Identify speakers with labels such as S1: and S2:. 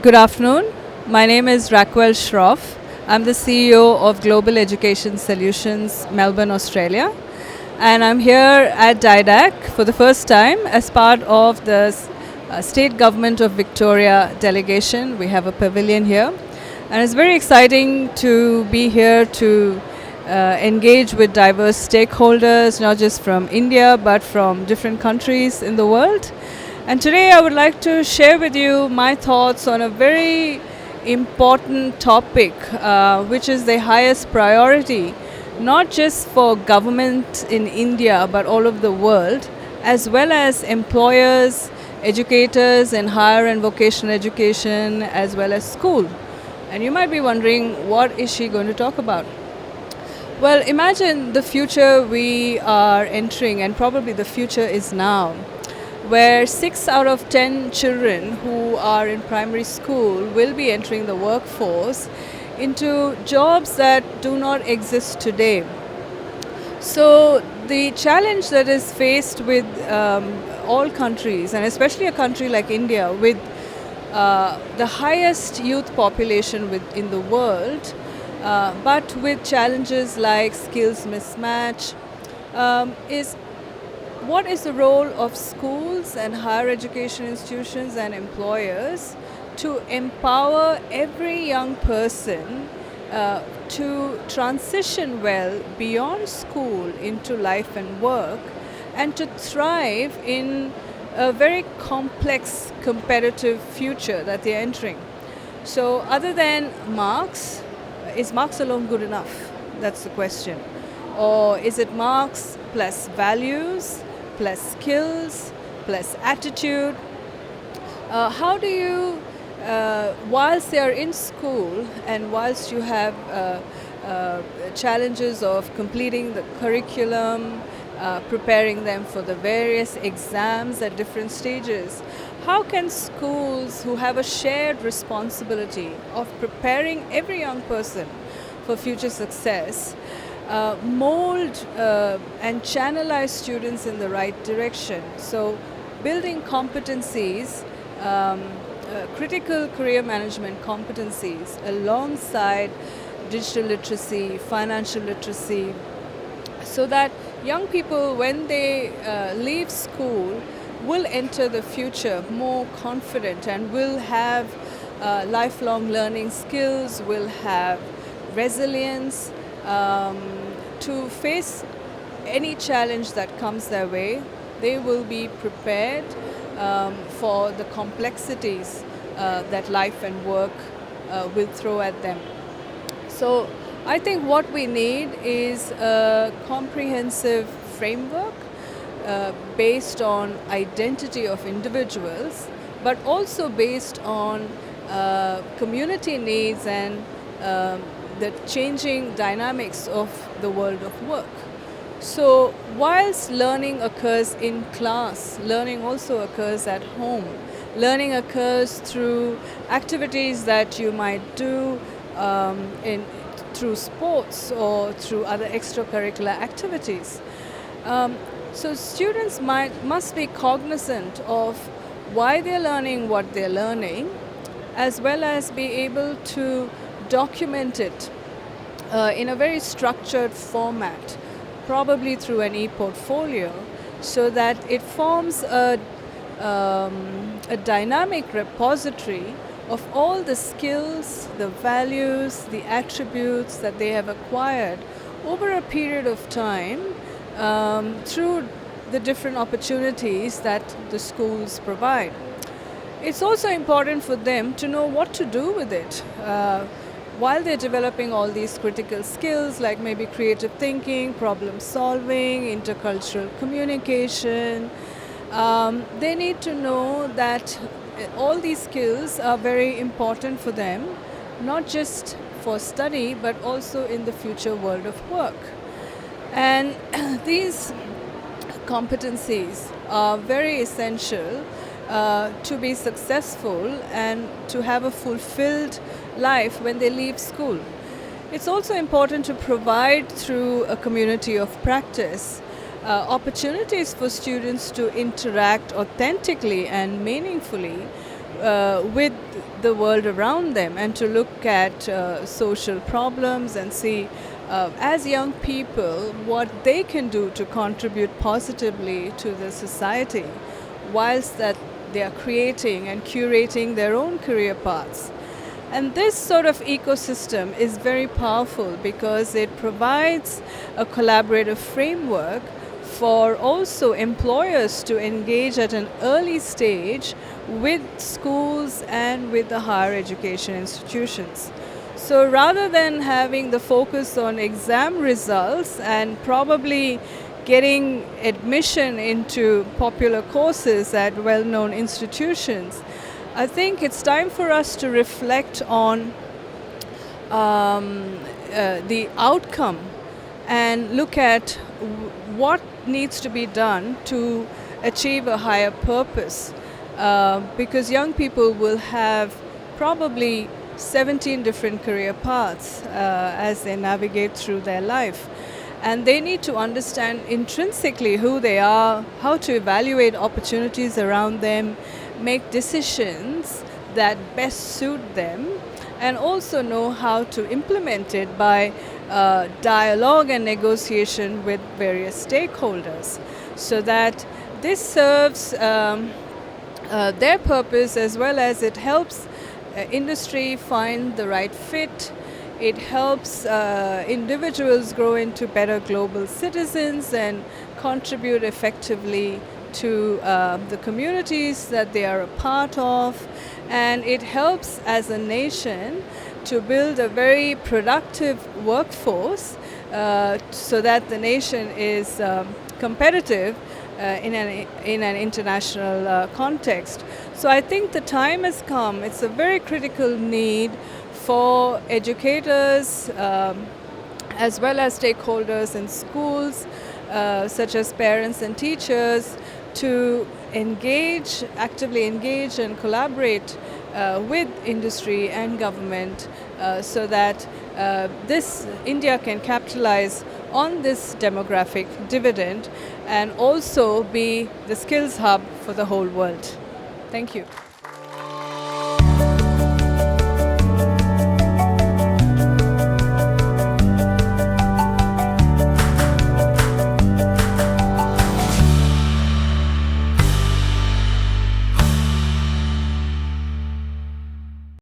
S1: Good afternoon. My name is Racquel Shroff. I'm the CEO of Global Education Solutions, Melbourne, Australia. And I'm here at Didac for the first time as part of the State Government of Victoria delegation. We have a pavilion here. And it's very exciting to be here to engage with diverse stakeholders, not just from India, but from different countries in the world. And today I would like to share with you my thoughts on a very important topic, which is the highest priority, not just for government in India, but all over the world, as well as employers, educators in higher and vocational education, as well as school. And you might be wondering, what is she going to talk about? Well, imagine the future we are entering, and probably the future is now, where 6 out of 10 children who are in primary school will be entering the workforce into jobs that do not exist today. So the challenge that is faced with all countries, and especially a country like India, with the highest youth population in the world, but with challenges like skills mismatch, is what is the role of schools and higher education institutions and employers to empower every young person to transition well beyond school into life and work and to thrive in a very complex competitive future that they're entering? So other than marks, is marks alone good enough? That's the question. Or is it marks plus values, plus skills, plus attitude? How do you, whilst they are in school and whilst you have challenges of completing the curriculum, preparing them for the various exams at different stages, how can schools who have a shared responsibility of preparing every young person for future success mold and channelize students in the right direction? So building competencies, critical career management competencies alongside digital literacy, financial literacy, so that young people, when they leave school, will enter the future more confident and will have lifelong learning skills, will have resilience to face any challenge that comes their way. They will be prepared for the complexities that life and work will throw at them. So I think what we need is a comprehensive framework based on identity of individuals, but also based on community needs and the changing dynamics of the world of work. So whilst learning occurs in class, learning also occurs at home. Learning occurs through activities that you might do through sports or through other extracurricular activities. So students must be cognizant of why they're learning what they're learning, as well as be able to document it in a very structured format, probably through an e-portfolio, so that it forms a dynamic repository of all the skills, the values, the attributes that they have acquired over a period of time through the different opportunities that the schools provide. It's also important for them to know what to do with it. While they're developing all these critical skills like maybe creative thinking, problem solving, intercultural communication, they need to know that all these skills are very important for them, not just for study, but also in the future world of work. And these competencies are very essential to be successful and to have a fulfilled life when they leave school. It's also important to provide through a community of practice opportunities for students to interact authentically and meaningfully with the world around them and to look at social problems and see as young people what they can do to contribute positively to the society whilst that they are creating and curating their own career paths. And this sort of ecosystem is very powerful because it provides a collaborative framework for also employers to engage at an early stage with schools and with the higher education institutions. So rather than having the focus on exam results and probably getting admission into popular courses at well-known institutions, I think it's time for us to reflect on the outcome and look at what needs to be done to achieve a higher purpose. Because young people will have probably 17 different career paths as they navigate through their life. And they need to understand intrinsically who they are, how to evaluate opportunities around them, make decisions that best suit them, and also know how to implement it by dialogue and negotiation with various stakeholders, so that this serves their purpose as well as it helps industry find the right fit. It helps individuals grow into better global citizens and contribute effectively to the communities that they are a part of. And it helps as a nation to build a very productive workforce so that the nation is competitive in an international context. So I think the time has come. It's a very critical need for educators as well as stakeholders in schools, such as parents and teachers, to actively engage and collaborate with industry and government so that India can capitalize on this demographic dividend and also be the skills hub for the whole world. Thank you.